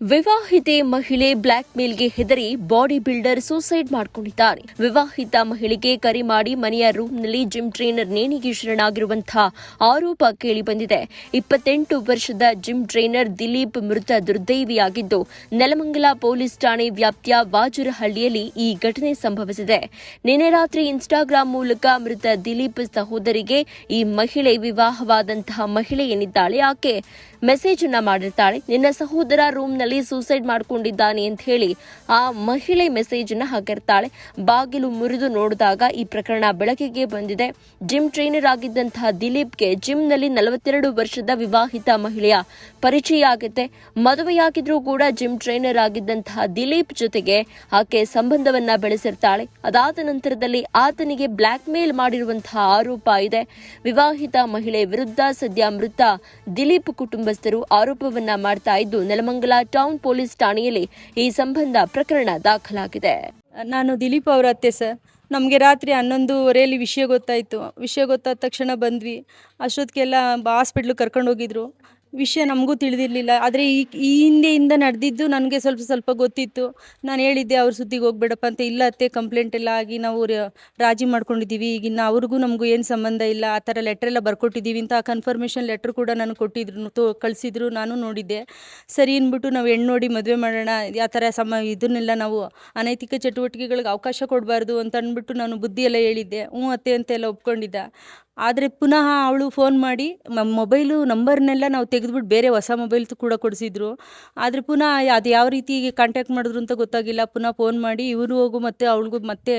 ವಿವಾಹಿತೆ ಮಹಿಳೆ ಬ್ಲಾಕ್ ಮೇಲ್ಗೆ ಹೆದರಿ body builder suicide ಮಾಡಿಕೊಂಡಿದ್ದಾರೆ. ವಿವಾಹಿತ ಮಹಿಳೆಗೆ ಕರೆ ಮಾಡಿ ಮನೆಯ ರೂಮ್ನಲ್ಲಿ ಜಿಮ್ ಟ್ರೈನರ್ ನೇಣಿಗೆ ಶರಣಾಗಿರುವಂತಹ ಆರೋಪ ಕೇಳಿಬಂದಿದೆ. 28 ವರ್ಷದ ಜಿಮ್ ಟ್ರೈನರ್ ದಿಲೀಪ್ ಮೃತ ದುರ್ದೈವಿಯಾಗಿದ್ದು, ನೆಲಮಂಗಲ ಪೊಲೀಸ್ ಠಾಣೆ ವ್ಯಾಪ್ತಿಯ ವಾಜರಹಳ್ಳಿಯಲ್ಲಿ ಈ ಘಟನೆ ಸಂಭವಿಸಿದೆ. ನಿನ್ನೆ ರಾತ್ರಿ ಇನ್ಸ್ಟಾಗ್ರಾಂ ಮೂಲಕ ಮೃತ ದಿಲೀಪ್ ಸಹೋದರಿಗೆ ಈ ಮಹಿಳೆ ವಿವಾಹವಾದಂತಹ ಮಹಿಳೆ ಏನಿದ್ದಾಳೆ ಆಕೆ ಮೆಸೇಜ್ ಅನ್ನ ಮಾಡಿರ್ತಾಳೆ. ನಿನ್ನ ಸಹೋದರ ರೂಮ್ನಲ್ಲಿ ಸೂಸೈಡ್ ಮಾಡಿಕೊಂಡಿದ್ದಾನೆ ಅಂತ ಹೇಳಿ ಆ ಮಹಿಳೆ ಮೆಸೇಜ್ ಅನ್ನ ಹಾಕಿರ್ತಾಳೆ. ಬಾಗಿಲು ಮುರಿದು ನೋಡಿದಾಗ ಈ ಪ್ರಕರಣ ಬೆಳಕಿಗೆ ಬಂದಿದೆ. ಜಿಮ್ ಟ್ರೈನರ್ ಆಗಿದ್ದಂತಹ ದಿಲೀಪ್ಗೆ ಜಿಮ್ನಲ್ಲಿ 42 ವರ್ಷದ ವಿವಾಹಿತ ಮಹಿಳೆಯ ಪರಿಚಯ ಆಗುತ್ತೆ. ಮದುವೆಯಾಗಿದ್ರೂ ಕೂಡ ಜಿಮ್ ಟ್ರೈನರ್ ಆಗಿದ್ದಂತಹ ದಿಲೀಪ್ ಜೊತೆಗೆ ಆಕೆ ಸಂಬಂಧವನ್ನ ಬೆಳೆಸಿರ್ತಾಳೆ. ಅದಾದ ನಂತರದಲ್ಲಿ ಆತನಿಗೆ ಬ್ಲಾಕ್ ಮೇಲ್ ಮಾಡಿರುವಂತಹ ಆರೋಪ ಇದೆ. ವಿವಾಹಿತ ಮಹಿಳೆ ವಿರುದ್ಧ ಸದ್ಯ ಮೃತ ದಿಲೀಪ್ ಕುಟುಂಬಸ್ಥರು ಆರೋಪವನ್ನ ಮಾಡ್ತಾ ಇದ್ದು, ನೆಲಮಂಗಲ ಟೌನ್ ಪೊಲೀಸ್ ಠಾಣೆಯಲ್ಲಿ ಈ ಸಂಬಂಧ ಪ್ರಕರಣ ದಾಖಲಾಗಿದೆ. ನಾನು ದಿಲೀಪ್ ಅವರ ಅತ್ತೆ ಸರ್. ನಮಗೆ ರಾತ್ರಿ 11:30 ವಿಷಯ ಗೊತ್ತಾಯಿತು. ವಿಷಯ ಗೊತ್ತಾದ ತಕ್ಷಣ ಬಂದ್ವಿ. ಅಷ್ಟೊತ್ತಿಗೆಲ್ಲ ಹಾಸ್ಪಿಟ್ಲಿಗೆ ಕರ್ಕೊಂಡು ಹೋಗಿದ್ರು. ವಿಷಯ ನಮಗೂ ತಿಳಿದಿರಲಿಲ್ಲ. ಆದರೆ ಈ ಹಿಂದೆಯಿಂದ ನಡೆದಿದ್ದು ನನಗೆ ಸ್ವಲ್ಪ ಗೊತ್ತಿತ್ತು. ನಾನು ಹೇಳಿದ್ದೆ ಅವ್ರ ಸುದ್ದಿಗೆ ಹೋಗ್ಬೇಡಪ್ಪ ಅಂತ. ಇಲ್ಲ ಅತ್ತೆ, ಕಂಪ್ಲೇಂಟ್ ಎಲ್ಲ ಆಗಿ ನಾವು ರಾಜಿ ಮಾಡ್ಕೊಂಡಿದ್ದೀವಿ. ಈಗಿನ್ನ ಅವ್ರಿಗೂ ನಮಗೂ ಏನು ಸಂಬಂಧ ಇಲ್ಲ, ಆ ಥರ ಲೆಟ್ರೆಲ್ಲ ಬರ್ಕೊಟ್ಟಿದ್ದೀವಿ ಅಂತ ಕನ್ಫರ್ಮೇಷನ್ ಲೆಟ್ರ್ ಕೂಡ ನನಗೆ ಕೊಟ್ಟಿದ್ರು, ಕಳಿಸಿದ್ರು. ನಾನು ನೋಡಿದ್ದೆ. ಸರಿ ಅಂದ್ಬಿಟ್ಟು ನಾವು ಹೆಣ್ಣು ನೋಡಿ ಮದುವೆ ಮಾಡೋಣ, ಆ ಥರ ಇದನ್ನೆಲ್ಲ ನಾವು ಅನೈತಿಕ ಚಟುವಟಿಕೆಗಳಿಗೆ ಅವಕಾಶ ಕೊಡಬಾರ್ದು ಅಂತ ಅಂದ್ಬಿಟ್ಟು ನಾನು ಬುದ್ಧಿಯೆಲ್ಲ ಹೇಳಿದ್ದೆ. ಅತ್ತೆ ಅಂತೆಲ್ಲ ಒಪ್ಕೊಂಡಿದ್ದ. ಆದರೆ ಪುನಃ ಅವಳು ಫೋನ್ ಮಾಡಿ ಮೊಬೈಲು ನಂಬರ್ನೆಲ್ಲ ನಾವು ತೆಗೆದುಬಿಟ್ಟು ಬೇರೆ ಹೊಸ ಮೊಬೈಲ್ ಕೂಡ ಕೊಡಿಸಿದ್ರು. ಆದರೆ ಪುನಃ ಅದು ಯಾವ ರೀತಿ ಕಾಂಟ್ಯಾಕ್ಟ್ ಮಾಡಿದ್ರು ಅಂತ ಗೊತ್ತಾಗಿಲ್ಲ. ಪುನಃ ಫೋನ್ ಮಾಡಿ ಇವರು ಹೋಗು ಮತ್ತೆ ಅವಳಿಗೂ ಮತ್ತೆ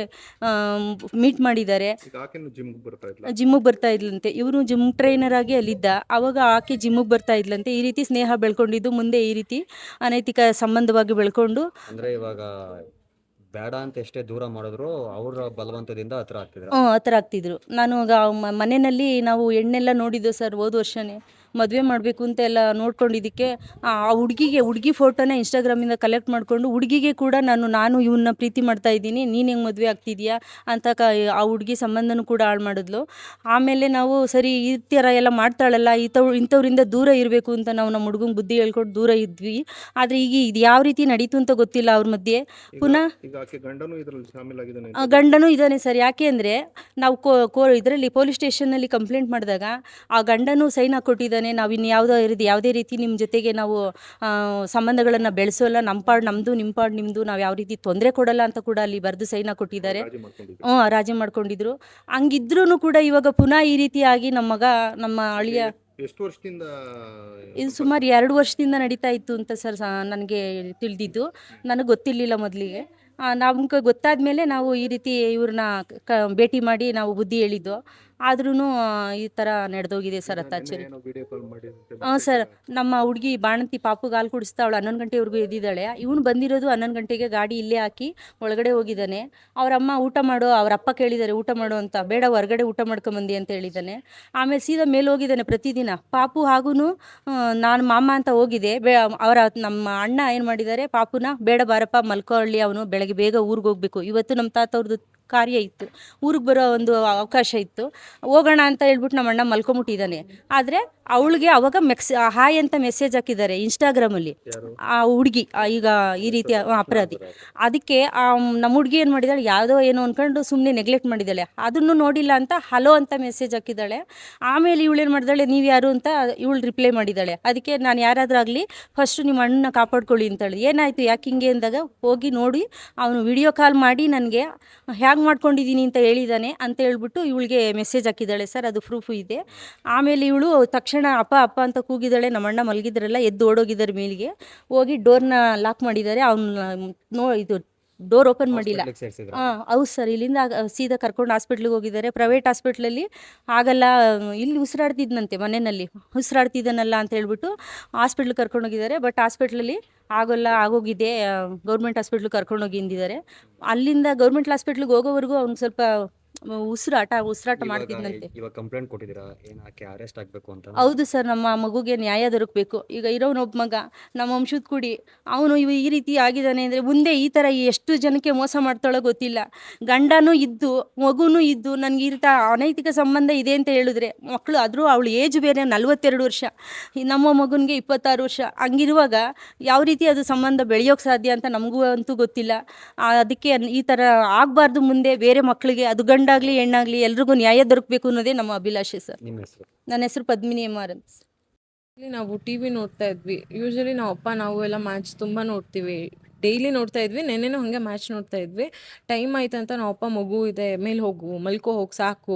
ಮೀಟ್ ಮಾಡಿದ್ದಾರೆ. ಜಿಮ್ಮಿಗೆ ಬರ್ತಾ ಇದ್ಲಂತೆ. ಇವನು ಜಿಮ್ ಟ್ರೈನರ್ ಆಗಿ ಅಲ್ಲಿದ್ದ. ಆವಾಗ ಆಕೆ ಜಿಮ್ಮಿಗೆ ಬರ್ತಾ ಇದ್ಲಂತೆ. ಈ ರೀತಿ ಸ್ನೇಹ ಬೆಳ್ಕೊಂಡಿದ್ದು ಮುಂದೆ ಈ ರೀತಿ ಅನೈತಿಕ ಸಂಬಂಧವಾಗಿ ಬೆಳ್ಕೊಂಡು ಇವಾಗ ಬೇಡ ಅಂತ ಎಷ್ಟೇ ದೂರ ಮಾಡಿದ್ರು ಅವರ ಬಲವಂತದಿಂದ ಹತ್ರ ಆಗ್ತಿದ್ರು. ನಾನು ಮನೆಯಲ್ಲಿ ನಾವು ಹೆಣ್ಣೆಲ್ಲ ನೋಡಿದ್ದು ಸರ್. ಹೋದ ವರ್ಷನೇ ಮದುವೆ ಮಾಡಬೇಕು ಅಂತ ಎಲ್ಲ ನೋಡ್ಕೊಂಡಿದ್ದಕ್ಕೆ ಆ ಹುಡುಗಿ ಫೋಟೋನ ಇನ್ಸ್ಟಾಗ್ರಾಮಿಂದ ಕಲೆಕ್ಟ್ ಮಾಡಿಕೊಂಡು ಹುಡುಗಿಗೆ ಕೂಡ ನಾನು ಇವನ್ನ ಪ್ರೀತಿ ಮಾಡ್ತಾ ಇದ್ದೀನಿ, ನೀನು ಹೆಂಗೆ ಮದುವೆ ಆಗ್ತಿದ್ಯಾ ಅಂತ ಆ ಹುಡುಗಿ ಸಂಬಂಧನೂ ಕೂಡ ಹಾಳು ಮಾಡಿದ್ಲು. ಆಮೇಲೆ ನಾವು ಸರಿ ಈ ಥರ ಎಲ್ಲ ಮಾಡ್ತಾಳಲ್ಲ, ಇಂಥವ್ರಿಂದ ದೂರ ಇರಬೇಕು ಅಂತ ನಾವು ನಮ್ಮ ಹುಡುಗಂಗೆ ಬುದ್ಧಿ ಹೇಳ್ಕೊಟ್ಟು ದೂರ ಇದ್ವಿ. ಆದರೆ ಈಗ ಇದು ಯಾವ ರೀತಿ ನಡೀತು ಅಂತ ಗೊತ್ತಿಲ್ಲ ಅವ್ರ ಮಧ್ಯೆ. ಪುನಃ ಗಂಡನೂ ಇದ್ದಾನೆ ಸರ್. ಯಾಕೆ ಅಂದರೆ ನಾವು ಇದರಲ್ಲಿ ಪೊಲೀಸ್ ಸ್ಟೇಷನ್ನಲ್ಲಿ ಕಂಪ್ಲೇಂಟ್ ಮಾಡಿದಾಗ ಆ ಗಂಡನೂ ಸೈನ್ ಹಾಕ್ಕೊಟ್ಟಿದ್ದಾನೆ. ನಾವು ಇನ್ನು ಯಾವುದೇ ರೀತಿ ನಿಮ್ಮ ಜೊತೆಗೆ ನಾವು ಸಂಬಂಧಗಳನ್ನು ಬೆಳೆಸೋಲ್ಲ, ನಮ್ಮ ಪಾಡು ನಮ್ಮದು, ನಿಮ್ಮ ಪಾಡು ನಿಮ್ಮದು, ನಾವು ಯಾವ ರೀತಿ ತೊಂದರೆ ಕೊಡಲ್ಲ ಅಂತ ಕೂಡ ಅಲ್ಲಿ ಬರೆದು ಸೈನ್ ಹಾಕ್ಕೊಟ್ಟಿದ್ದಾರೆ. ರಾಜಿ ಮಾಡ್ಕೊಂಡಿದ್ರು. ಹಂಗಿದ್ರೂ ಕೂಡ ಇವಾಗ ಪುನಃ ಈ ರೀತಿಯಾಗಿ ನಮ್ಮ ಅಳಿಯ ಎಷ್ಟು ವರ್ಷದಿಂದ ಇದು ಸುಮಾರು 2 ವರ್ಷದಿಂದ ನಡೀತಾ ಇತ್ತು ಅಂತ ಸರ್ ನನಗೆ ತಿಳಿದಿದ್ದು. ನನಗೆ ಗೊತ್ತಿರಲಿಲ್ಲ ಮೊದಲಿಗೆ. ನಮ್ಗೆ ಗೊತ್ತಾದ ಮೇಲೆ ನಾವು ಈ ರೀತಿ ಇವ್ರನ್ನ ಭೇಟಿ ಮಾಡಿ ನಾವು ಬುದ್ಧಿ ಹೇಳಿದ್ದು. ಆದ್ರೂ ಈ ಥರ ನಡೆದೋಗಿದೆ ಸರ್ ಅತ್ತಾಚರಿ. ಸರ್, ನಮ್ಮ ಹುಡುಗಿ ಬಾಣಂತಿ ಪಾಪುಗೆ ಹಾಲು ಕುಡಿಸ್ತಾ ಅವಳು 11 ಗಂಟೆವರೆಗೂ ಎದ್ದಿದ್ದಾಳೆ. ಇವನು ಬಂದಿರೋದು 11 ಗಂಟೆಗೆ. ಗಾಡಿ ಇಲ್ಲೇ ಹಾಕಿ ಒಳಗಡೆ ಹೋಗಿದ್ದಾನೆ. ಅವರಮ್ಮ ಊಟ ಮಾಡೋ, ಅವರಪ್ಪ ಕೇಳಿದ್ದಾರೆ ಊಟ ಮಾಡು ಅಂತ. ಬೇಡ, ಹೊರಗಡೆ ಊಟ ಮಾಡ್ಕೊಂಬಂದಿ ಅಂತ ಹೇಳಿದ್ದಾನೆ. ಆಮೇಲೆ ಸೀದಾ ಮೇಲೆ ಹೋಗಿದ್ದಾನೆ ಪ್ರತಿದಿನ. ಪಾಪು ಹಾಗೂ ನಾನು ಮಾಮ ಅಂತ ಹೋಗಿದೆ. ನಮ್ಮ ಅಣ್ಣ ಏನು ಮಾಡಿದ್ದಾರೆ, ಪಾಪುನ ಬೇಡ ಬಾರಪ್ಪ ಮಲ್ಕೊಳ್ಳಿ, ಅವನು ಬೆಳಗ್ಗೆ ಬೇಗ ಊರಿಗೆ ಹೋಗ್ಬೇಕು. ಇವತ್ತು ನಮ್ಮ ತಾತವ್ರದ್ದು ಕಾರ್ಯ ಇತ್ತು, ಊರಿಗೆ ಬರೋ ಒಂದು ಅವಕಾಶ ಇತ್ತು, ಹೋಗೋಣ ಅಂತ ಹೇಳ್ಬಿಟ್ಟು ನಮ್ಮ ಅಣ್ಣ ಮಲ್ಕೊಂಬಿಟ್ಟಿದ್ದಾನೆ. ಆದರೆ ಅವಳಿಗೆ ಅವಾಗ ಹಾಯ್ ಅಂತ ಮೆಸೇಜ್ ಹಾಕಿದ್ದಾರೆ ಇನ್ಸ್ಟಾಗ್ರಾಮಲ್ಲಿ ಆ ಹುಡುಗಿ, ಈಗ ಈ ರೀತಿಯ ಅಪರಾಧಿ. ಅದಕ್ಕೆ ನಮ್ಮ ಹುಡುಗಿ ಏನು ಮಾಡಿದ್ದಾಳೆ, ಯಾವುದೋ ಏನೋ ಅಂದ್ಕೊಂಡು ಸುಮ್ಮನೆ ನೆಗ್ಲೆಕ್ಟ್ ಮಾಡಿದ್ದಾಳೆ. ಅದನ್ನು ನೋಡಿಲ್ಲ ಅಂತ ಹಲೋ ಅಂತ ಮೆಸೇಜ್ ಹಾಕಿದ್ದಾಳೆ. ಆಮೇಲೆ ಇವಳೇನು ಮಾಡಿದಾಳೆ, ನೀವು ಯಾರು ಅಂತ ಇವಳು ರಿಪ್ಲೈ ಮಾಡಿದ್ದಾಳೆ. ಅದಕ್ಕೆ ನಾನು ಯಾರಾದರೂ ಆಗಲಿ ಫಸ್ಟು ನಿಮ್ಮ ಅಣ್ಣನ ಕಾಪಾಡ್ಕೊಳ್ಳಿ ಅಂತೇಳಿ. ಏನಾಯಿತು ಯಾಕೆ ಹಿಂಗೆ ಅಂದಾಗ ಹೋಗಿ ನೋಡಿ ಅವನು ವಿಡಿಯೋ ಕಾಲ್ ಮಾಡಿ ನನಗೆ ಹ್ಯಾಗ್ ಮಾಡ್ಕೊಂಡಿದ್ದೀನಿ ಅಂತ ಹೇಳಿದ್ದಾನೆ ಅಂತ ಹೇಳ್ಬಿಟ್ಟು ಇವಳಿಗೆ ಮೆಸೇಜ್ ಹಾಕಿದ್ದಾಳೆ ಸರ್. ಅದು ಪ್ರೂಫು ಇದೆ. ಆಮೇಲೆ ಇವಳು ತಕ್ಷಣ ಅಪ್ಪ ಅಂತ ಕೂಗಿದ್ದಾಳೆ. ನಮ್ಮ ಅಣ್ಣ ಮಲಗಿದ್ರಲ್ಲ, ಎದ್ದು ಓಡೋಗಿದ್ದಾರೆ ಮೇಲಿಗೆ. ಹೋಗಿ ಡೋರ್ನ ಲಾಕ್ ಮಾಡಿದ್ದಾರೆ. ಇದು ಡೋರ್ ಓಪನ್ ಮಾಡಿಲ್ಲ. ಹೌದು ಸರ್. ಇಲ್ಲಿಂದ ಸೀದಾ ಕರ್ಕೊಂಡು ಹಾಸ್ಪಿಟ್ಲಿಗೆ ಹೋಗಿದ್ದಾರೆ. ಪ್ರೈವೇಟ್ ಹಾಸ್ಪಿಟ್ಲಲ್ಲಿ ಆಗಲ್ಲ, ಇಲ್ಲಿ ಉಸಿರಾಡ್ತಿದ್ನಂತೆ, ಮನೆಯಲ್ಲಿ ಉಸಿರಾಡ್ತಿದ್ದಾನಲ್ಲ ಅಂತ ಹೇಳ್ಬಿಟ್ಟು ಹಾಸ್ಪಿಟ್ಲಿಗೆ ಕರ್ಕೊಂಡು ಹೋಗಿದ್ದಾರೆ. ಬಟ್ ಹಾಸ್ಪಿಟ್ಲಲ್ಲಿ ಆಗೋಲ್ಲ, ಆಗೋಗಿದೆ. ಗೌರ್ಮೆಂಟ್ ಹಾಸ್ಪಿಟ್ಲಿಗೆ ಕರ್ಕೊಂಡೋಗಿ ಅಂದಿದ್ದಾರೆ. ಅಲ್ಲಿಂದ ಗೌರ್ಮೆಂಟ್ ಹಾಸ್ಪಿಟ್ಲಿಗೆ ಹೋಗೋವರೆಗೂ ಅವ್ನಿಗೆ ಸ್ವಲ್ಪ ಉಸಿರಾಟ ಇವಾಗ ಮಾಡ್ತಿದ್ನಂತೆ. ಇವಾಗ ಕಂಪ್ಲೇಂಟ್ ಕೊಟ್ಟಿದ್ದೀರಾ ಏನು ಆಕೆ ಅರೆಸ್ಟ್ ಆಗಬೇಕು ಅಂತ? ಹೌದು ಸರ್, ನಮ್ಮ ಮಗುಗೆ ನ್ಯಾಯ ದೊರಕಬೇಕು. ಈಗ ಇರೋನೊಬ್ಬ ಮಗ ನಮ್ಮ ವಂಶದ ಕುಡಿ, ಅವನು ಈ ರೀತಿ ಆಗಿದ್ದಾನೆ ಅಂದರೆ ಮುಂದೆ ಈ ಥರ ಎಷ್ಟು ಜನಕ್ಕೆ ಮೋಸ ಮಾಡ್ತಾಳೋ ಗೊತ್ತಿಲ್ಲ. ಗಂಡನೂ ಇದ್ದು ಮಗುನೂ ಇದ್ದು ನನಗೆ ಈ ರೀತಿ ಅನೈತಿಕ ಸಂಬಂಧ ಇದೆ ಅಂತ ಹೇಳಿದ್ರೆ ಮಕ್ಕಳು, ಆದರೂ ಅವಳು ಏಜ್ ಬೇರೆ 42 ವರ್ಷ, ನಮ್ಮ ಮಗನಿಗೆ 26 ವರ್ಷ. ಹಂಗಿರುವಾಗ ಯಾವ ರೀತಿ ಅದು ಸಂಬಂಧ ಬೆಳೆಯೋಕ್ಕೆ ಸಾಧ್ಯ ಅಂತ ನಮಗೂ ಅಂತೂ ಗೊತ್ತಿಲ್ಲ. ಅದಕ್ಕೆ ಈ ಥರ ಆಗಬಾರ್ದು ಮುಂದೆ ಬೇರೆ ಮಕ್ಕಳಿಗೆ, ಅದು ಗಂಡಾಗಲಿ ಹೆಣ್ಣಾಗಲಿ ಎಲ್ರಿಗೂ ನ್ಯಾಯ ದೊರಕಬೇಕು ಅನ್ನೋದೇ ನಮ್ಮ ಅಭಿಲಾಷೆ ಸರ್. ನಿಮ್ಮ ಹೆಸರು? ನನ್ನ ಹೆಸರು ಪದ್ಮಿನಿ ಎಮ್.ಆರ್ ಅಂತ. ಇಲ್ಲಿ ನಾವು ಟಿವಿ ನೋಡ್ತಾ ಇದ್ವಿ. ಯೂಶಲಿ ನಾವು ಅಪ್ಪ ನಾವು ಎಲ್ಲ ಮ್ಯಾಚ್ ತುಂಬ ನೋಡ್ತೀವಿ, ಡೈಲಿ ನೋಡ್ತಾ ಇದ್ವಿ. ನೆನ್ನೆನೂ ಹಾಗೆ ಮ್ಯಾಚ್ ನೋಡ್ತಾ ಇದ್ವಿ. ಟೈಮ್ ಆಯ್ತಂತ ನಾವು ಅಪ್ಪ ಮಗು ಇದೆ ಮೇಲೆ ಹೋಗು ಮಲ್ಕೋ ಹೋಗಿ ಸಾಕು,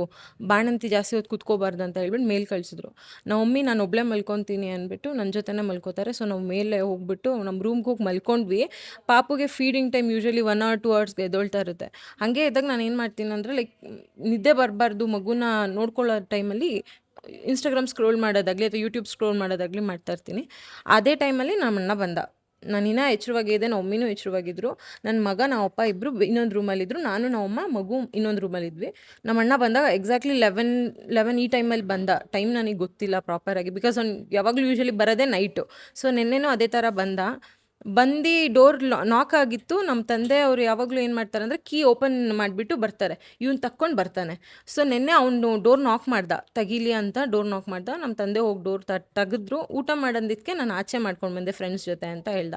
ಬಾಣಂತಿ ಜಾಸ್ತಿ ಹೊತ್ತು ಕುತ್ಕೋಬಾರ್ದು ಅಂತ ಹೇಳ್ಬಿಟ್ಟು ಮೇಲೆ ಕಳಿಸಿದ್ರು. ನಮ್ಮ ಮಮ್ಮಿ ನಾನು ಒಬ್ಬಳೇ ಮಲ್ಕೊತೀನಿ ಅಂದ್ಬಿಟ್ಟು ನನ್ನ ಜೊತೆನೇ ಮಲ್ಕೋತಾರೆ. ಸೊ ನಾವು ಮೇಲೆ ಹೋಗ್ಬಿಟ್ಟು ನಮ್ಮ ರೂಮ್ಗೆ ಹೋಗಿ ಮಲ್ಕೊಂಡ್ವಿ. ಪಾಪುಗೆ feeding time usually 1 or 2 hours ಎದ್ದೊಳ್ತಾ ಇರುತ್ತೆ. ಹಾಗೆ ಇದ್ದಾಗ ನಾನು ಏನು ಮಾಡ್ತೀನಿ ಅಂದರೆ ಲೈಕ್ ನಿದ್ದೆ ಬರಬಾರ್ದು ಮಗುನ ನೋಡ್ಕೊಳ್ಳೋ ಟೈಮಲ್ಲಿ ಇನ್ಸ್ಟಾಗ್ರಾಮ್ ಸ್ಕ್ರೋಲ್ ಮಾಡೋದಾಗಲಿ ಅಥವಾ ಯೂಟ್ಯೂಬ್ ಸ್ಕ್ರೋಲ್ ಮಾಡೋದಾಗಲಿ ಮಾಡ್ತಾ ಇರ್ತೀನಿ. ಅದೇ ಟೈಮಲ್ಲಿ ನಮ್ಮ ಅಣ್ಣ ಬಂದ. ನಾನು ಇನ್ನೂ ಎಚ್ಚರವಾಗಿದ್ದೆ, ನಮ್ಮ ಮಮ್ಮಿನೂ ಎಚ್ಚರವಾಗಿದ್ದರು. ನನ್ನ ಮಗ ನಮ್ಮ ಅಪ್ಪ ಇಬ್ಬರು ಇನ್ನೊಂದು ರೂಮಲ್ಲಿದ್ದರು, ನಾನು ನಮ್ಮಮ್ಮ ಮಗು ಇನ್ನೊಂದು ರೂಮಲ್ಲಿದ್ವಿ. ನಮ್ಮ ಅಣ್ಣ ಬಂದಾಗ ಎಕ್ಸಾಕ್ಟ್ಲಿ 11 ಈ ಟೈಮಲ್ಲಿ ಬಂದ. ಟೈಮ್ ನನಗೆ ಗೊತ್ತಿಲ್ಲ ಪ್ರಾಪರಾಗಿ, ಬಿಕಾಸ್ ಅವ್ನು ಯಾವಾಗಲೂ ಯೂಶಲಿ ಬರೋದೇ ನೈಟು. ಸೊ ನೆನ್ನೆನೂ ಅದೇ ಥರ ಬಂದು ಡೋರ್ ನಾಕ್ ಆಗಿತ್ತು. ನಮ್ಮ ತಂದೆ ಅವರು ಯಾವಾಗಲೂ ಏನು ಮಾಡ್ತಾರೆ ಅಂದರೆ ಕೀ ಓಪನ್ ಮಾಡಿಬಿಟ್ಟು ಬರ್ತಾರೆ, ಇವ್ನು ತಕ್ಕೊಂಡು ಬರ್ತಾನೆ. ಸೊ ನೆನ್ನೆ ಅವನು ಡೋರ್ ನಾಕ್ ಮಾಡ್ದ, ತೆಗೀಲಿ ಅಂತ ಡೋರ್ ನಾಕ್ ಮಾಡ್ದ. ನಮ್ಮ ತಂದೆ ಹೋಗಿ ಡೋರ್ ತೆಗೆದ್ರು. ಊಟ ಮಾಡೋದಕ್ಕೆ ನಾನು ಆಚೆ ಮಾಡ್ಕೊಂಡು ಬಂದೆ ಫ್ರೆಂಡ್ಸ್ ಜೊತೆ ಅಂತ ಹೇಳ್ದ.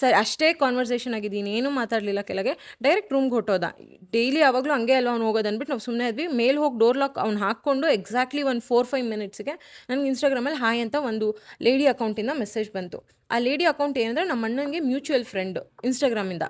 ಸರಿ, ಅಷ್ಟೇ ಕಾನ್ವರ್ಸೇಷನ್ ಆಗಿದ್ದೀನಿ, ಏನೂ ಮಾತಾಡಲಿಲ್ಲ. ಕೆಳಗೆ ಡೈರೆಕ್ಟ್ ರೂಮ್ಗೆ ಹೊಟ್ಟೋದ. ಡೈಲಿ ಯಾವಾಗಲೂ ಹಂಗೆ ಅಲ್ಲ ಅವ್ನು ಹೋಗೋದು ಅಂದ್ಬಿಟ್ಟು ನಾವು ಸುಮ್ಮನೆ ಇದ್ವಿ. ಮೇಲೆ ಹೋಗಿ ಡೋರ್ ಲಾಕ್ ಅವ್ನು ಹಾಕ್ಕೊಂಡು ಎಕ್ಸಾಕ್ಟ್ಲಿ ಒಂದು 4-5 ಮಿನಿಟ್ಸ್ಗೆ ನನಗೆ ಇನ್ಸ್ಟಾಗ್ರಾಮಲ್ಲಿ ಹಾಯ್ ಅಂತ ಒಂದು ಲೇಡಿ ಅಕೌಂಟಿಂದ ಮೆಸೇಜ್ ಬಂತು. ಆ ಲೇಡಿ ಅಕೌಂಟ್ ಏನಂದರೆ ನಮ್ಮ ಅಣ್ಣನಿಗೆ ಮ್ಯೂಚುವಲ್ ಫ್ರೆಂಡ್ ಇನ್ಸ್ಟಾಗ್ರಾಮಿಂದ.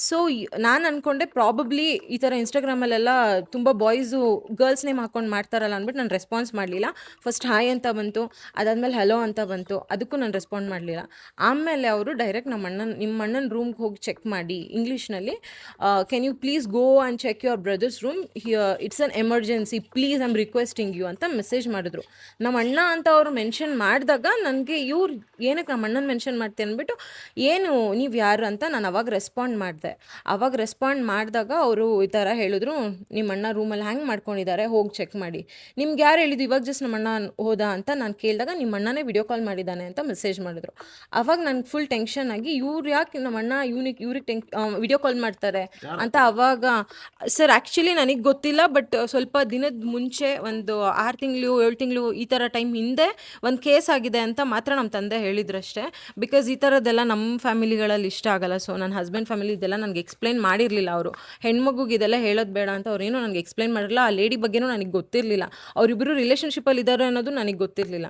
ಸೊ ನಾನು ಅಂದ್ಕೊಂಡೆ ಪ್ರಾಬಬ್ಲಿ ಈ ಥರ ಇನ್ಸ್ಟಾಗ್ರಾಮಲ್ಲೆಲ್ಲ ತುಂಬ ಬಾಯ್ಸು ಗರ್ಲ್ಸ್ ನೇಮ್ ಹಾಕ್ಕೊಂಡು ಮಾಡ್ತಾರಲ್ಲ ಅಂದ್ಬಿಟ್ಟು ನಾನು ರೆಸ್ಪಾನ್ಸ್ ಮಾಡಲಿಲ್ಲ. ಫಸ್ಟ್ ಹಾಯ್ ಅಂತ ಬಂತು, ಅದಾದಮೇಲೆ ಹಲೋ ಅಂತ ಬಂತು, ಅದಕ್ಕೂ ನಾನು ರೆಸ್ಪಾಂಡ್ ಮಾಡಲಿಲ್ಲ. ಆಮೇಲೆ ಅವರು ಡೈರೆಕ್ಟ್ ನಿಮ್ಮ ಅಣ್ಣನ ರೂಮ್ಗೆ ಹೋಗಿ ಚೆಕ್ ಮಾಡಿ ಇಂಗ್ಲೀಷ್ನಲ್ಲಿ, can you please go and check your brother's room, it's an emergency, please I am requesting you ಅಂತ ಮೆಸೇಜ್ ಮಾಡಿದ್ರು. ನಮ್ಮ ಅಣ್ಣ ಅಂತ ಅವರು ಮೆನ್ಷನ್ ಮಾಡಿದಾಗ ನನಗೆ ಇವ್ರು ಏನಕ್ಕೆ ನಮ್ಮ ಅಣ್ಣನ ಮೆನ್ಷನ್ ಮಾಡ್ತೀನಿ ಅಂದ್ಬಿಟ್ಟು, ಏನು ನೀವು ಯಾರು ಅಂತ ನಾನು ಅವಾಗ ರೆಸ್ಪಾಂಡ್ ಮಾಡಿದೆ. ಅವಾಗ ರೆಸ್ಪಾಂಡ್ ಮಾಡಿದಾಗ ಅವರು ಈ ಥರ ಹೇಳಿದ್ರು, ನಿಮ್ಮ ಅಣ್ಣ ರೂಮಲ್ಲಿ ಹ್ಯಾಂಗ್ ಮಾಡ್ಕೊಂಡಿದ್ದಾರೆ, ಹೋಗಿ ಚೆಕ್ ಮಾಡಿ. ನಿಮ್ಗೆ ಯಾರು ಹೇಳಿದ್ದು ಇವಾಗ ಜಸ್ಟ್ ನಮ್ಮ ಅಣ್ಣ ಹೋದ ಅಂತ ನಾನು ಕೇಳಿದಾಗ, ನಿಮ್ಮ ಅಣ್ಣನೇ ವಿಡಿಯೋ ಕಾಲ್ ಮಾಡಿದ್ದಾನೆ ಅಂತ ಮೆಸೇಜ್ ಮಾಡಿದ್ರು. ಅವಾಗ ನನಗೆ ಫುಲ್ ಟೆನ್ಷನ್ ಆಗಿ, ಇವ್ರು ಯಾಕೆ ನಮ್ಮ ಅಣ್ಣ ಇವ್ರಿಗೆ ವಿಡಿಯೋ ಕಾಲ್ ಮಾಡ್ತಾರೆ ಅಂತ. ಅವಾಗ ಸರ್ ಆ್ಯಕ್ಚುಲಿ ನನಗೆ ಗೊತ್ತಿಲ್ಲ, ಬಟ್ ಸ್ವಲ್ಪ ದಿನದ ಮುಂಚೆ ಒಂದು 6 ತಿಂಗಳು 7 ತಿಂಗಳು ಈ ಥರ ಟೈಮ್ ಹಿಂದೆ ಒಂದು ಕೇಸ್ ಆಗಿದೆ ಅಂತ ಮಾತ್ರ ನಮ್ಮ ತಂದೆ ಹೇಳಿದ್ರಷ್ಟೇ. ಬಿಕಾಸ್ ಈ ಥರದ್ದೆಲ್ಲ ನಮ್ಮ ಫ್ಯಾಮಿಲಿಗಳಲ್ಲಿ ಇಷ್ಟ ಆಗಲ್ಲ. ಸೊ ನನ್ನ ಹಸ್ಬೆಂಡ್ ಫ್ಯಾಮಿಲಿ ಇದೆಲ್ಲ ನನಗೆ ಎಕ್ಸ್ಪ್ಲೈನ್ ಮಾಡಿರಲಿಲ್ಲ. ಅವರು ಹೆಣ್ಮಗುಗೆ ಇದೆಲ್ಲ ಹೇಳೋದು ಬೇಡ ಅಂತ ಅವ್ರೇನು ನನಗೆ ಎಕ್ಸ್ಪ್ಲೈನ್ ಮಾಡಿರಲಿಲ್ಲ. ಆ ಲೇಡಿ ಬಗ್ಗೆನೂ ನನಗೆ ಗೊತ್ತಿರಲಿಲ್ಲ, ಅವರಿಬ್ಬರು ರಿಲೇಷನ್ಶಿಪ್ಪಲ್ಲಿ ಇದ್ದಾರೆ ಅನ್ನೋದು ನನಗೆ ಗೊತ್ತಿರಲಿಲ್ಲ.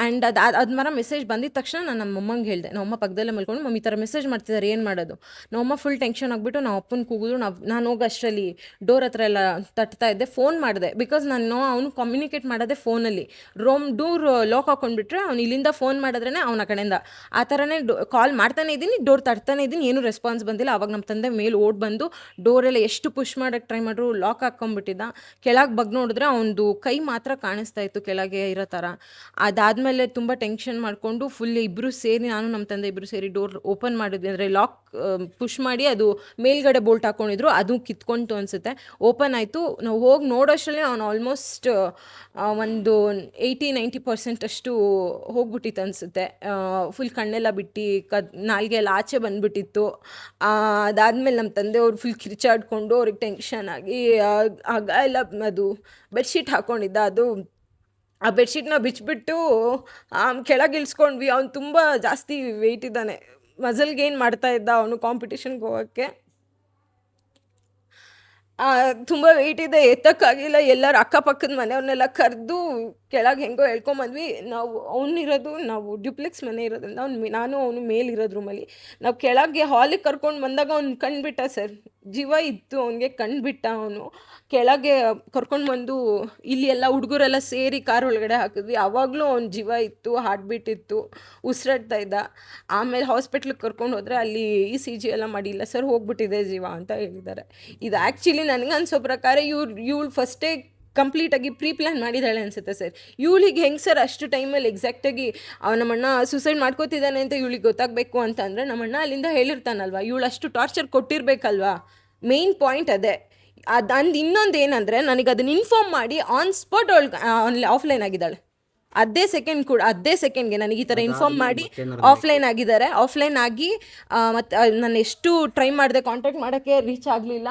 ಆ್ಯಂಡ್ ಅದು ಮರ ಮೆಸೇಜ್ ಬಂದಿದ್ದ ತಕ್ಷಣ ನಾನು ನಮ್ಮ ಅಮ್ಮಂಗೆ ಹೇಳಿದೆ. ನಮ್ಮಮ್ಮ ಪಕ್ಕದಲ್ಲೇ ಮಲ್ಕೊಂಡು, ಮಮ್ಮಿ ಈ ಥರ ಮೆಸೇಜ್ ಮಾಡ್ತಿದ್ದಾರೆ, ಏನು ಮಾಡೋದು? ನಮ್ಮಮ್ಮ ಫುಲ್ ಟೆನ್ಷನ್ ಆಗಿಬಿಟ್ಟು ನಾವು ಅಪ್ಪನ ಕೂಗಿದ್ರು. ನಾನು ಹೋಗಿ ಅಷ್ಟರಲ್ಲಿ ಡೋರ್ ಹತ್ರ ಎಲ್ಲ ತಟ್ತಾ ಇದ್ದೆ, ಫೋನ್ ಮಾಡಿದೆ. ಬಿಕಾಸ್ ಅವನು ಕಮ್ಯುನಿಕೇಟ್ ಮಾಡೋದೇ ಫೋನಲ್ಲಿ. ಡೋರ್ ಲಾಕ್ ಹಾಕೊಂಡ್ಬಿಟ್ರೆ ಅವ್ನು ಇಲ್ಲಿಂದ ಫೋನ್ ಮಾಡಿದ್ರೇ ಅವನ ಕಡೆಯಿಂದ ಆ ಥರನೇ ಕಾಲ್ ಮಾಡ್ತಾನೆ ಇದ್ದೀನಿ, ಡೋರ್ ತಟ್ತಾನೆ ಇದ್ದೀನಿ, ಏನೂ ರೆಸ್ಪಾನ್ಸ್ ಬಂದಿಲ್ಲ. ಅವಾಗ ನಮ್ಮ ತಂದೆ ಮೇಲೆ ಓಡ್ ಬಂದು ಡೋರೆಲ್ಲ ಎಷ್ಟು ಪುಷ್ ಮಾಡೋಕ್ಕೆ ಟ್ರೈ ಮಾಡಿದ್ರು, ಲಾಕ್ ಹಾಕ್ಕೊಂಡ್ಬಿಟ್ಟಿದ್ದ. ಕೆಳಗೆ ಬಗ್ ನೋಡಿದ್ರೆ ಅವನದು ಕೈ ಮಾತ್ರ ಕಾಣಿಸ್ತಾ ಇತ್ತು ಕೆಳಗೆ ಇರೋ ಥರ. ಅದಾದಮೇಲೆ ತುಂಬ ಟೆನ್ಷನ್ ಮಾಡಿಕೊಂಡು ಫುಲ್ ಇಬ್ಬರು ಸೇರಿ, ನಾನು ನಮ್ಮ ತಂದೆ ಇಬ್ಬರು ಸೇರಿ ಡೋರ್ ಓಪನ್ ಮಾಡಿದ್ವಿ. ಅಂದರೆ ಲಾಕ್ ಪುಷ್ ಮಾಡಿ ಅದು ಮೇಲ್ಗಡೆ ಬೋಲ್ಟ್ ಹಾಕ್ಕೊಂಡಿದ್ರು, ಅದು ಕಿತ್ಕೊಂತು ಅನಿಸುತ್ತೆ. ಓಪನ್ ಆಯಿತು. ನಾವು ಹೋಗಿ ನೋಡೋಷ್ಟರಲ್ಲಿ ಅವನು ಆಲ್ಮೋಸ್ಟ್ ಒಂದು 80-90% ಅಷ್ಟು ಹೋಗ್ಬಿಟ್ಟಿತ್ತು ಅನಿಸುತ್ತೆ. ಫುಲ್ ಕಣ್ಣೆಲ್ಲ ಬಿಟ್ಟು ನಾಲ್ಗೆ ಎಲ್ಲ ಆಚೆ ಬಂದುಬಿಟ್ಟಿತ್ತು. ಅದಾದಮೇಲೆ ನಮ್ಮ ತಂದೆಯವರು ಫುಲ್ ಕಿರ್ಚಾಡ್ಕೊಂಡು ಅವ್ರಿಗೆ ಟೆನ್ಷನ್ ಆಗಿ ಆಗ ಎಲ್ಲ ಅದು ಬೆಡ್ಶೀಟ್ ಹಾಕ್ಕೊಂಡಿದ್ದ, ಅದು ಆ ಬೆಡ್ಶೀಟ್ನ ಬಿಚ್ಚಿಬಿಟ್ಟು ಕೆಳಗೆ ಇಳಿಸ್ಕೊಂಡ್ವಿ. ಅವ್ನು ತುಂಬ ಜಾಸ್ತಿ ವೆಯ್ಟ್ ಇದ್ದಾನೆ, ಮಸಲ್ ಗೇನ್ ಮಾಡ್ತಾ ಇದ್ದ ಅವನು ಕಾಂಪಿಟೇಷನ್ಗೆ ಹೋಗೋಕ್ಕೆ. ತುಂಬ ವೆಯ್ಟ್ ಇದೆ, ಎತ್ತಕ್ಕಾಗಿಲ್ಲ. ಎಲ್ಲರೂ ಅಕ್ಕಪಕ್ಕದ ಮನೆಯವ್ರನ್ನೆಲ್ಲ ಕರೆದು ಕೆಳಗೆ ಹೆಂಗೋ ಹೇಳ್ಕೊಂಬಂದ್ವಿ. ನಾವು ಡ್ಯೂಪ್ಲೆಕ್ಸ್ ಮನೆ ಇರೋದ್ರಿಂದ ನಾನು ಅವನು ಮೇಲಿರೋದು ರೂಮಲ್ಲಿ. ನಾವು ಕೆಳಗೆ ಹಾಲಿಗೆ ಕರ್ಕೊಂಡು ಬಂದಾಗ ಅವ್ನು ಕಂಡುಬಿಟ್ಟ ಸರ್, ಜೀವ ಇತ್ತು ಅವನಿಗೆ, ಕಂಡುಬಿಟ್ಟ. ಅವನು ಕೆಳಗೆ ಕರ್ಕೊಂಡು ಬಂದು ಇಲ್ಲಿ ಎಲ್ಲ ಹುಡುಗರೆಲ್ಲ ಸೇರಿ ಕಾರ್ ಒಳಗಡೆ ಹಾಕಿದ್ವಿ. ಆವಾಗಲೂ ಅವ್ನ ಜೀವ ಇತ್ತು, ಹಾರ್ಟ್ ಬೀಟ್ ಇತ್ತು, ಉಸಿರಾಡ್ತಾ ಇದ್ದ. ಆಮೇಲೆ ಹಾಸ್ಪಿಟ್ಲಿಗೆ ಕರ್ಕೊಂಡು ಹೋದರೆ ಅಲ್ಲಿ ECG ಎಲ್ಲ ಮಾಡಿಲ್ಲ ಸರ್, ಹೋಗ್ಬಿಟ್ಟಿದೆ ಜೀವ ಅಂತ ಹೇಳಿದ್ದಾರೆ. ಇದು ಆ್ಯಕ್ಚುಲಿ ನನಗೆ ಅನಿಸೋ ಪ್ರಕಾರ ಇವಳು ಫಸ್ಟೇ ಕಂಪ್ಲೀಟಾಗಿ ಪ್ಲಾನ್ ಮಾಡಿದ್ದಾಳೆ ಅನಿಸುತ್ತೆ ಸರ್. ಇವಳಿಗೆ ಹೆಂಗೆ ಸರ್ ಅಷ್ಟು ಟೈಮಲ್ಲಿ ಎಕ್ಸಾಕ್ಟಾಗಿ ನಮ್ಮಣ್ಣ ಸೂಸೈಡ್ ಮಾಡ್ಕೋತಿದ್ದಾನೆ ಅಂತ ಇವಳಿಗೆ ಗೊತ್ತಾಗಬೇಕು ಅಂತಂದರೆ ನಮ್ಮಣ್ಣ ಅಲ್ಲಿಂದ ಹೇಳಿರ್ತಾನಲ್ವ, ಇವಳು ಅಷ್ಟು ಟಾರ್ಚರ್ ಕೊಟ್ಟಿರಬೇಕಲ್ವಾ. ಮೇಯ್ನ್ ಪಾಯಿಂಟ್ ಅದೇ. ಇನ್ನೊಂದು ಏನಂದರೆ ನನಗೆ ಅದನ್ನ ಇನ್ಫಾರ್ಮ್ ಮಾಡಿ ಆನ್ ಸ್ಪಾಟ್ ಆಫ್ಲೈನ್ ಆಗಿದ್ದಾಳೆ. ಅದೇ ಸೆಕೆಂಡ್ಗೆ ನನಗೆ ಈ ಥರ ಇನ್ಫಾರ್ಮ್ ಮಾಡಿ ಆಫ್ಲೈನ್ ಆಗಿದ್ದಾರೆ. ಆಫ್ಲೈನ್ ಆಗಿ ಮತ್ತು ನಾನು ಎಷ್ಟು ಟ್ರೈ ಮಾಡಿದೆ ಕಾಂಟ್ಯಾಕ್ಟ್ ಮಾಡೋಕ್ಕೆ ರೀಚ್ ಆಗಲಿಲ್ಲ.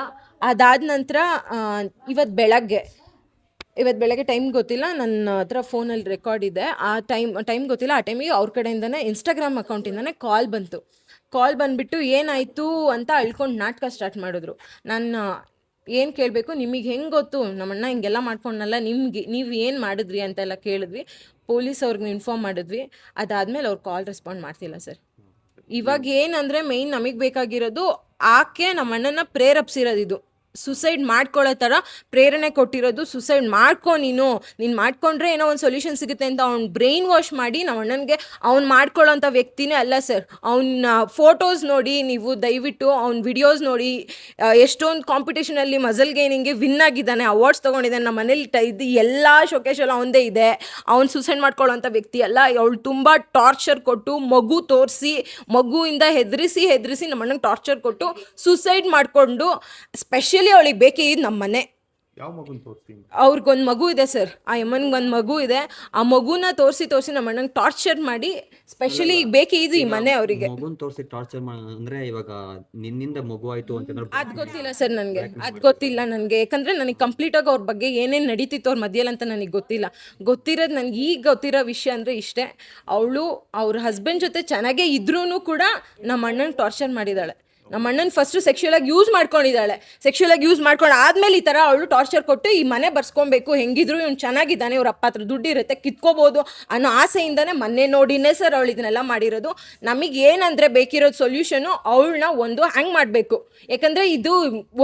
ಅದಾದ ನಂತರ ಇವತ್ತು ಬೆಳಗ್ಗೆ ಟೈಮ್ ಗೊತ್ತಿಲ್ಲ, ನನ್ನ ಹತ್ರ ಫೋನಲ್ಲಿ ರೆಕಾರ್ಡ್ ಇದೆ. ಆ ಟೈಮ್ ಗೊತ್ತಿಲ್ಲ. ಆ ಟೈಮಿಗೆ ಅವ್ರ ಕಡೆಯಿಂದನೇ ಇನ್ಸ್ಟಾಗ್ರಾಮ್ ಅಕೌಂಟಿಂದನೇ ಕಾಲ್ ಬಂದುಬಿಟ್ಟು ಏನಾಯಿತು ಅಂತ ಅಳ್ಕೊಂಡು ನಾಟಕ ಸ್ಟಾರ್ಟ್ ಮಾಡಿದ್ರು. ನಾನು ಏನು ಕೇಳಬೇಕು, ನಿಮಗೆ ಹೆಂಗೆ ಗೊತ್ತು ನಮ್ಮಣ್ಣ ಹಿಂಗೆಲ್ಲ ಮಾಡ್ಕೊಂಡಲ್ಲ, ನೀವು ಏನು ಮಾಡಿದ್ರಿ ಅಂತೆಲ್ಲ ಕೇಳಿದ್ವಿ. ಪೊಲೀಸ್ ಅವ್ರಿಗೆ ಇನ್ಫಾರ್ಮ್ ಮಾಡಿದ್ವಿ. ಅದಾದಮೇಲೆ ಅವ್ರು ಕಾಲ್ ರೆಸ್ಪಾಂಡ್ ಮಾಡ್ತಿಲ್ಲ ಸರ್. ಇವಾಗ ಏನಂದರೆ ಮೇಯ್ನ್ ನಮಗೆ ಬೇಕಾಗಿರೋದು ಆಕೆ ನಮ್ಮಣ್ಣನ ಪ್ರೇರೇಪಿಸಿರೋದು. ಇದು ಸುಸೈಡ್ ಮಾಡ್ಕೊಳ್ಳೋ ಥರ ಪ್ರೇರಣೆ ಕೊಟ್ಟಿರೋದು. ಸುಸೈಡ್ ನೀನು ಮಾಡ್ಕೊಂಡ್ರೆ ಏನೋ ಒಂದು ಸೊಲ್ಯೂಷನ್ ಸಿಗುತ್ತೆ ಅಂತ ಅವ್ನು ಬ್ರೈನ್ ವಾಶ್ ಮಾಡಿ ನಮ್ಮ ಅಣ್ಣನಿಗೆ ಅವ್ನು ಮಾಡ್ಕೊಳ್ಳೋಂಥ ವ್ಯಕ್ತಿನೇ ಅಲ್ಲ ಸರ್. ಅವನ ಫೋಟೋಸ್ ನೋಡಿ ನೀವು ದಯವಿಟ್ಟು, ಅವ್ನ ವಿಡಿಯೋಸ್ ನೋಡಿ. ಎಷ್ಟೊಂದು ಕಾಂಪಿಟೇಷನಲ್ಲಿ ಮಸಲ್ ಗೇನಿಂಗ್ಗೆ ವಿನ್ ಆಗಿದ್ದಾನೆ, ಅವಾರ್ಡ್ಸ್ ತೊಗೊಂಡಿದ್ದಾನೆ. ನಮ್ಮ ಮನೇಲಿ ಇದು ಎಲ್ಲ ಶೋಕೇಶಲ್ಲಿ ಅವನದೇ ಇದೆ. ಅವ್ನು ಸುಸೈಡ್ ಮಾಡ್ಕೊಳ್ಳೋಂಥ ವ್ಯಕ್ತಿ ಅಲ್ಲ. ಅವಳು ತುಂಬ ಟಾರ್ಚರ್ ಕೊಟ್ಟು ಮಗು ತೋರಿಸಿ, ಮಗುವಿಂದ ಹೆದರಿಸಿ ನಮ್ಮ ಅಣ್ಣಂಗೆ ಟಾರ್ಚರ್ ಕೊಟ್ಟು ಸುಸೈಡ್ ಮಾಡಿಕೊಂಡು, ಸ್ಪೆಷಲಿ ಅವಳಿಗೆ ಬೇಕಿದ್ದು ನಮ್ಮ ಮನೆ. ಅವ್ರಿಗೊಂದು ಮಗು ಇದೆ ಸರ್, ಆ ಅಮ್ಮನಿಗೆ ಒಂದು ಮಗು ಇದೆ. ಆ ಮಗುನ ತೋರಿಸಿ ನಮ್ಮ ಅಣ್ಣಂಗೆ ಟಾರ್ಚರ್ ಮಾಡಿ, ಸ್ಪೆಷಲಿ ಈಗ ಬೇಕಿದ್ದು ಈ ಮನೆ ಅವರಿಗೆ. ಮಗುನ್ ತೋರಿಸಿ ಟಾರ್ಚರ್ ಅಂದ್ರೆ ಇವಾಗ ನಿನ್ನಿಂದ ಮಗು ಆಯ್ತು ಅಂತಂದ್ರೆ ಅದು ಗೊತ್ತಿಲ್ಲ ಸರ್ ನನಗೆ, ಯಾಕಂದ್ರೆ ನನಗೆ ಕಂಪ್ಲೀಟಾಗಿ ಅವ್ರ ಬಗ್ಗೆ ಏನೇನು ನಡೀತಿತ್ತು ಅವ್ರ ಮಧ್ಯದಲ್ಲಿ ಅಂತ ನನಗೆ ಗೊತ್ತಿರೋದು. ನನಗೆ ಈಗ ಗೊತ್ತಿರೋ ವಿಷಯ ಅಂದರೆ ಇಷ್ಟೇ. ಅವಳು ಅವ್ರ ಹಸ್ಬೆಂಡ್ ಜೊತೆ ಚೆನ್ನಾಗೇ ಇದ್ರೂ ಕೂಡ ನಮ್ಮ ಅಣ್ಣನ ಟಾರ್ಚರ್ ಮಾಡಿದ್ದಾಳೆ. ನಮ್ಮ ಅಣ್ಣನ ಫಸ್ಟು ಸೆಕ್ಷುವಲಾಗಿ ಯೂಸ್ ಮಾಡ್ಕೊಂಡು ಆದಮೇಲೆ ಈ ಥರ ಅವಳು ಟಾರ್ಚರ್ ಕೊಟ್ಟು ಈ ಮನೆ ಬರ್ಸ್ಕೊಬೇಕು, ಹೆಂಗಿದ್ರು ಇವ್ನು ಚೆನ್ನಾಗಿದ್ದಾನೆ, ಇವ್ರ ಅಪ್ಪ ಹತ್ರ ದುಡ್ಡು ಇರುತ್ತೆ, ಕಿತ್ಕೋಬೋದು ಅನ್ನೋ ಆಸೆಯಿಂದನೇ ಮೊನ್ನೆ ನೋಡಿನೇ ಸರ್ ಅವಳು ಇದನ್ನೆಲ್ಲ ಮಾಡಿರೋದು. ನಮಗೆ ಏನಂದರೆ ಬೇಕಿರೋದು ಸೊಲ್ಯೂಷನು, ಅವಳನ್ನ ಒಂದು ಹ್ಯಾಂಗ್ ಮಾಡಬೇಕು. ಯಾಕಂದರೆ ಇದು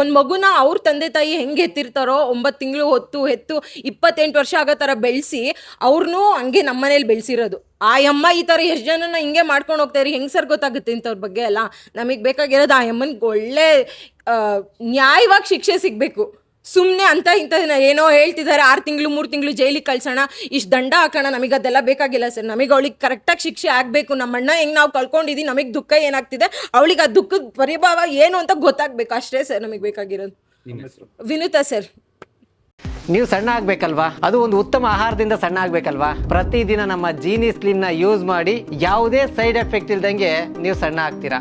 ಒಂದು ಮಗುನ ಅವ್ರ ತಂದೆ ತಾಯಿ ಹೆಂಗೆ ಎತ್ತಿರ್ತಾರೋ, 9 ತಿಂಗಳು ಹೆತ್ತು 28 ವರ್ಷ ಆಗೋ ಥರ ಬೆಳೆಸಿ ಅವ್ರನ್ನೂ ಹಂಗೆ ನಮ್ಮ ಮನೇಲಿ ಬೆಳೆಸಿರೋದು. ಆ ಅಮ್ಮ ಈ ಥರ ಎಷ್ಟು ಜನನ ಹಿಂಗೆ ಮಾಡ್ಕೊಂಡು ಹೋಗ್ತಾರೆ, ಹೆಂಗೆ ಸರ್ ಗೊತ್ತಾಗುತ್ತೆ ಇಂಥವ್ರ ಬಗ್ಗೆ ಎಲ್ಲ. ನಮಗೆ ಬೇಕಾಗಿರೋದು ಆ ಅಮ್ಮನಿಗೆ ಒಳ್ಳೆ ನ್ಯಾಯವಾಗಿ ಶಿಕ್ಷೆ ಸಿಗಬೇಕು. ಸುಮ್ಮನೆ ಅಂತ ಏನೋ ಹೇಳ್ತಿದ್ದಾರೆ, 6 ತಿಂಗಳು 3 ತಿಂಗಳು ಜೈಲಿಗೆ ಕಳ್ಸೋಣ, ಇಷ್ಟು ದಂಡ ಹಾಕೋಣ, ನಮಗೆ ಅದೆಲ್ಲ ಬೇಕಾಗಿಲ್ಲ ಸರ್. ನಮಗೆ ಅವಳಿಗೆ ಕರೆಕ್ಟಾಗಿ ಶಿಕ್ಷೆ ಆಗಬೇಕು. ನಮ್ಮ ಅಣ್ಣ ಹೆಂಗೆ ನಾವು ಕಳ್ಕೊಂಡಿದ್ದೀವಿ, ನಮಗೆ ದುಃಖ ಏನಾಗ್ತಿದೆ, ಅವಳಿಗೆ ಆ ದುಃಖದ ಪರಿಭಾವ ಏನು ಅಂತ ಗೊತ್ತಾಗಬೇಕು. ಅಷ್ಟೇ ಸರ್ ನಮಗೆ ಬೇಕಾಗಿರೋದು. ವಿನುತಾ ಸರ್. ನೀವು ಸಣ್ಣ ಆಗ್ಬೇಕಲ್ವಾ, ಅದು ಒಂದು ಉತ್ತಮ ಆಹಾರದಿಂದ ಸಣ್ಣ ಆಗ್ಬೇಕಲ್ವಾ. ಪ್ರತಿದಿನ ನಮ್ಮ ಜೀನಿ ಸ್ಲಿಮ್ನ ಯೂಸ್ ಮಾಡಿ ಯಾವುದೇ ಸೈಡ್ ಎಫೆಕ್ಟ್ ಇಲ್ದಂಗೆ ನೀವು ಸಣ್ಣ ಆಗ್ತೀರಾ.